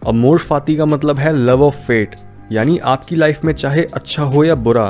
अमोर फाती का मतलब है लव ऑफ फेट, यानी आपकी लाइफ में चाहे अच्छा हो या बुरा,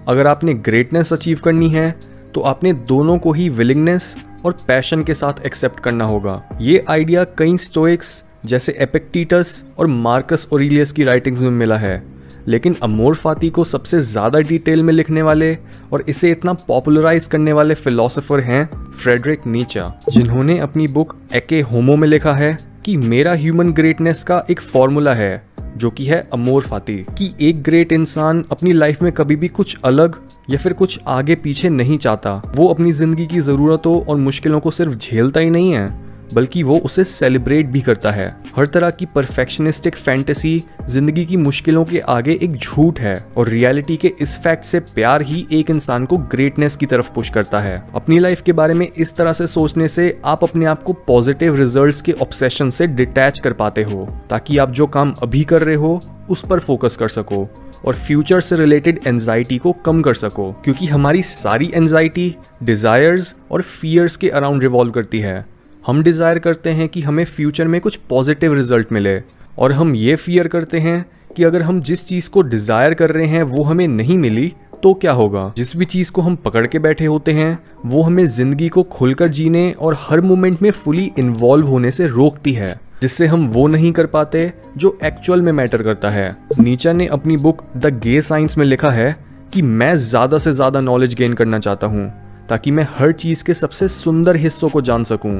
अगर आपने ग्रेटनेस अचीव करनी है तो आपने दोनों को ही विलिंगनेस और पैशन के साथ एक्सेप्ट करना होगा। ये आइडिया कई स्टोइक्स जैसे एपिक्टेटस और मार्कस ऑरेलियस की राइटिंग्स में मिला है, लेकिन अमोर फाती को सबसे ज़्यादा डिटेल में लिखने वाले और इसे इतना पॉपुलराइज करने वाले फिलोसोफर हैं फ्रेडरिक नीचा, जिन्होंने अपनी बुक एके होमो में लिखा है कि मेरा ह्यूमन ग्रेटनेस का एक फॉर्मूला है जो कि है अमोर फाती, कि एक ग्रेट इंसान अपनी लाइफ में कभी भी कुछ अलग या फिर कुछ आगे पीछे नहीं चाहता। वो अपनी ज़िंदगी की ज़रूरतों और मुश्किलों को सिर्फ झेलता ही नहीं है बल्कि वो उसे सेलिब्रेट भी करता है। हर तरह की परफेक्शनिस्टिक फैंटेसी जिंदगी की मुश्किलों के आगे एक झूठ है और रियलिटी के इस फैक्ट से प्यार ही एक इंसान को ग्रेटनेस की तरफ पुश करता है। अपनी लाइफ के बारे में इस तरह से सोचने से आप अपने आप को पॉजिटिव रिजल्ट्स के ऑब्सेशन से डिटैच कर पाते हो, ताकि आप जो काम अभी कर रहे हो उस पर फोकस कर सको और फ्यूचर से रिलेटेड एंजाइटी को कम कर सको, क्योंकि हमारी सारी एंजाइटी डिजायर्स और फियर्स के अराउंड रिवॉल्व करती है। हम डिज़ायर करते हैं कि हमें फ्यूचर में कुछ पॉजिटिव रिजल्ट मिले, और हम ये फियर करते हैं कि अगर हम जिस चीज़ को डिज़ायर कर रहे हैं वो हमें नहीं मिली तो क्या होगा। जिस भी चीज़ को हम पकड़ के बैठे होते हैं वो हमें ज़िंदगी को खुलकर जीने और हर मोमेंट में फुली इन्वॉल्व होने से रोकती है, जिससे हम वो नहीं कर पाते जो एक्चुअल में मैटर करता है। नीचा ने अपनी बुक द गे साइंस में लिखा है कि मैं ज़्यादा से ज़्यादा नॉलेज गेन करना चाहता हूँ ताकि मैं हर चीज़ के सबसे सुंदर हिस्सों को जान सकूँ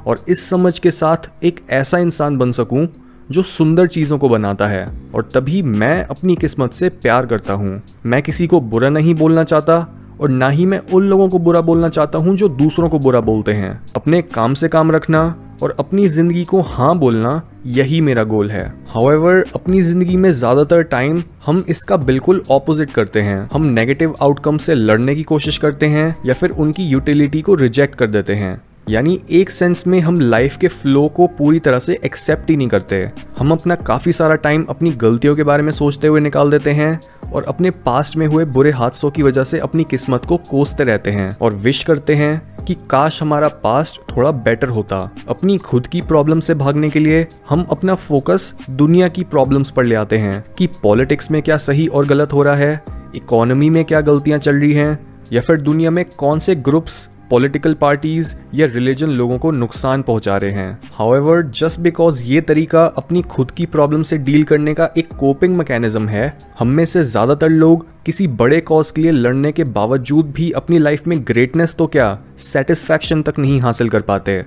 और इस समझ के साथ एक ऐसा इंसान बन सकूं जो सुंदर चीज़ों को बनाता है। और तभी मैं अपनी किस्मत से प्यार करता हूं। मैं किसी को बुरा नहीं बोलना चाहता और ना ही मैं उन लोगों को बुरा बोलना चाहता हूं जो दूसरों को बुरा बोलते हैं। अपने काम से काम रखना और अपनी ज़िंदगी को हाँ बोलना, यही मेरा गोल है। हाउएवर अपनी ज़िंदगी में ज़्यादातर टाइम हम इसका बिल्कुल ऑपोजिट करते हैं। हम नेगेटिव आउटकम से लड़ने की कोशिश करते हैं या फिर उनकी यूटिलिटी को रिजेक्ट कर देते हैं। यानी एक सेंस में हम लाइफ के फ्लो को पूरी तरह से एक्सेप्ट ही नहीं करते। हम अपना काफ़ी सारा टाइम अपनी गलतियों के बारे में सोचते हुए निकाल देते हैं और अपने पास्ट में हुए बुरे हादसों की वजह से अपनी किस्मत को कोसते रहते हैं और विश करते हैं कि काश हमारा पास्ट थोड़ा बेटर होता। अपनी खुद की प्रॉब्लम से भागने के लिए हम अपना फोकस दुनिया की प्रॉब्लम्स पर ले आते हैं कि पॉलिटिक्स में क्या सही और गलत हो रहा है, इकोनॉमी में क्या गलतियाँ चल रही हैं, या फिर दुनिया में कौन से ग्रुप्स, पॉलिटिकल पार्टीज या रिलीजन लोगों को नुकसान पहुंचा रहे हैं। हाउएवर जस्ट बिकॉज ये तरीका अपनी खुद की प्रॉब्लम से डील करने का एक कोपिंग मैकेनिज्म है, हम में से ज़्यादातर लोग किसी बड़े कॉज के लिए लड़ने के बावजूद भी अपनी लाइफ में ग्रेटनेस तो क्या, सेटिस्फैक्शन तक नहीं हासिल कर पाते,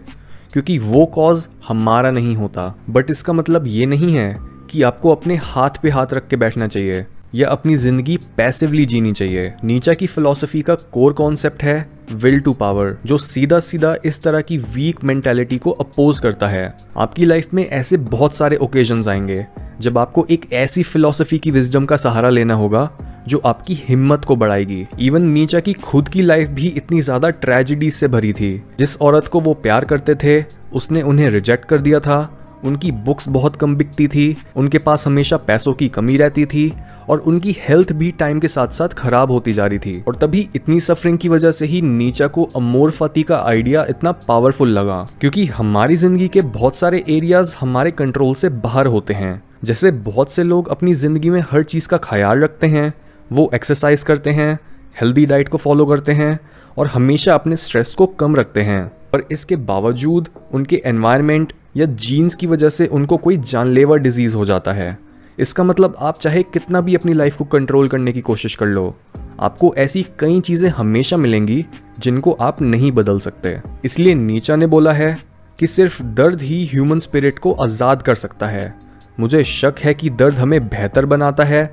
क्योंकि वो कॉज हमारा नहीं होता। बट इसका मतलब ये नहीं है कि आपको अपने हाथ पे हाथ रख के बैठना चाहिए या अपनी ज़िंदगी पैसिवली जीनी चाहिए। नीचा की फिलॉसफी का कोर कॉन्सेप्ट है विल टू पावर, जो सीधा सीधा इस तरह की वीक मेंटालिटी को अपोज करता है। आपकी लाइफ में ऐसे बहुत सारे ओकेजन्स आएंगे जब आपको एक ऐसी फिलॉसफी की विजडम का सहारा लेना होगा जो आपकी हिम्मत को बढ़ाएगी। इवन नीचा की खुद की लाइफ भी इतनी ज़्यादा ट्रेजेडी से भरी थी। जिस औरत को वो प्यार करते थे उसने उन्हें रिजेक्ट कर दिया था, उनकी बुक्स बहुत कम बिकती थी, उनके पास हमेशा पैसों की कमी रहती थी और उनकी हेल्थ भी टाइम के साथ साथ खराब होती जा रही थी। और तभी इतनी सफरिंग की वजह से ही नीचा को अमोर फाती का आइडिया इतना पावरफुल लगा, क्योंकि हमारी जिंदगी के बहुत सारे एरियाज हमारे कंट्रोल से बाहर होते हैं। जैसे बहुत से लोग अपनी जिंदगी में हर चीज़ का ख्याल रखते हैं, वो एक्सरसाइज करते हैं, हेल्दी डाइट को फॉलो करते हैं और हमेशा अपने स्ट्रेस को कम रखते हैं, और इसके बावजूद उनके एनवायरनमेंट या जीन्स की वजह से उनको कोई जानलेवा डिजीज़ हो जाता है। इसका मतलब आप चाहे कितना भी अपनी लाइफ को कंट्रोल करने की कोशिश कर लो, आपको ऐसी कई चीज़ें हमेशा मिलेंगी जिनको आप नहीं बदल सकते। इसलिए नीचा ने बोला है कि सिर्फ दर्द ही ह्यूमन स्पिरिट को आज़ाद कर सकता है। मुझे शक है कि दर्द हमें बेहतर बनाता है,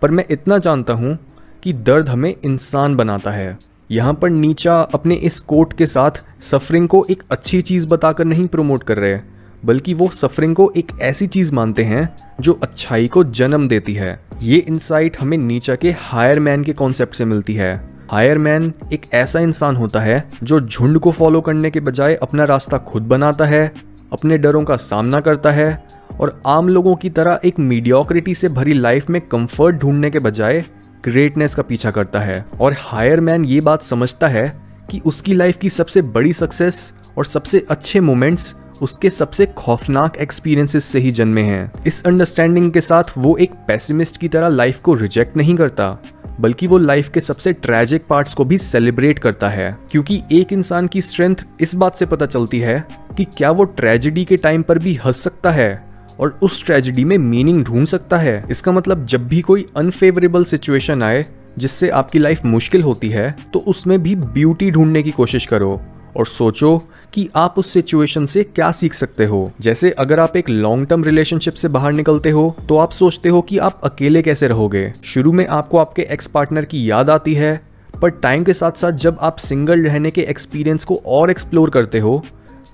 पर मैं इतना जानता हूँ कि दर्द हमें इंसान बनाता है। यहाँ पर नीचा अपने इस कोट के साथ सफरिंग को एक अच्छी चीज़ बताकर नहीं प्रमोट कर रहे, बल्कि वो सफरिंग को एक ऐसी चीज़ मानते हैं जो अच्छाई को जन्म देती है। ये इंसाइट हमें नीचा के हायर मैन के कॉन्सेप्ट से मिलती है। हायर मैन एक ऐसा इंसान होता है जो झुंड को फॉलो करने के बजाय अपना रास्ता खुद बनाता है, अपने डरों का सामना करता है और आम लोगों की तरह एक मीडियोक्रिटी से भरी लाइफ में कंफर्ट ढूंढने के बजाय ग्रेटनेस का पीछा करता है। और हायर मैन ये बात समझता है कि उसकी लाइफ की सबसे बड़ी सक्सेस और सबसे अच्छे मोमेंट्स उसके सबसे खौफनाक एक्सपीरियंसेस से ही जन्मे हैं। इस अंडरस्टैंडिंग के साथ वो एक पेसिमिस्ट की तरह लाइफ को रिजेक्ट नहीं करता, बल्कि वो लाइफ के सबसे ट्रैजिक पार्ट्स को भी सेलिब्रेट करता है, क्योंकि एक इंसान की स्ट्रेंथ इस बात से पता चलती है कि क्या वो ट्रेजेडी के टाइम पर भी हंस सकता है और उस ट्रेजेडी में मीनिंग ढूंढ सकता है। इसका मतलब जब भी कोई अनफेवरेबल सिचुएशन आए जिससे आपकी लाइफ मुश्किल होती है, तो उसमें भी ब्यूटी ढूंढने की कोशिश करो और सोचो कि आप उस सिचुएशन से क्या सीख सकते हो। जैसे अगर आप एक लॉन्ग टर्म रिलेशनशिप से बाहर निकलते हो तो आप सोचते हो कि आप अकेले कैसे रहोगे। शुरू में आपको आपके एक्स पार्टनर की याद आती है, पर टाइम के साथ साथ जब आप सिंगल रहने के एक्सपीरियंस को और एक्सप्लोर करते हो,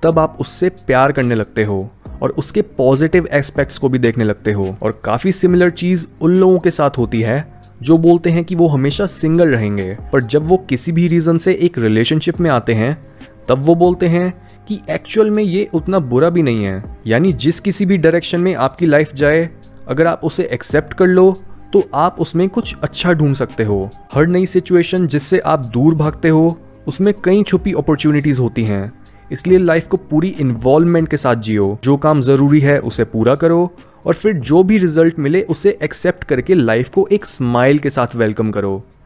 तब आप उससे प्यार करने लगते हो और उसके पॉजिटिव एस्पेक्ट्स को भी देखने लगते हो। और काफ़ी सिमिलर चीज़ उन लोगों के साथ होती है जो बोलते हैं कि वो हमेशा सिंगल रहेंगे, पर जब वो किसी भी रीज़न से एक रिलेशनशिप में आते हैं तब वो बोलते हैं कि एक्चुअल में ये उतना बुरा भी नहीं है। यानी जिस किसी भी डायरेक्शन में आपकी लाइफ जाए, अगर आप उसे एक्सेप्ट कर लो तो आप उसमें कुछ अच्छा ढूंढ सकते हो। हर नई सिचुएशन जिससे आप दूर भागते हो उसमें कई छुपी अपॉर्चुनिटीज़ होती हैं। इसलिए लाइफ को पूरी इन्वॉल्वमेंट के साथ जियो। जो काम ज़रूरी है उसे पूरा करो और फिर जो भी रिजल्ट मिले उसे एक्सेप्ट करके लाइफ को एक स्माइल के साथ वेलकम करो।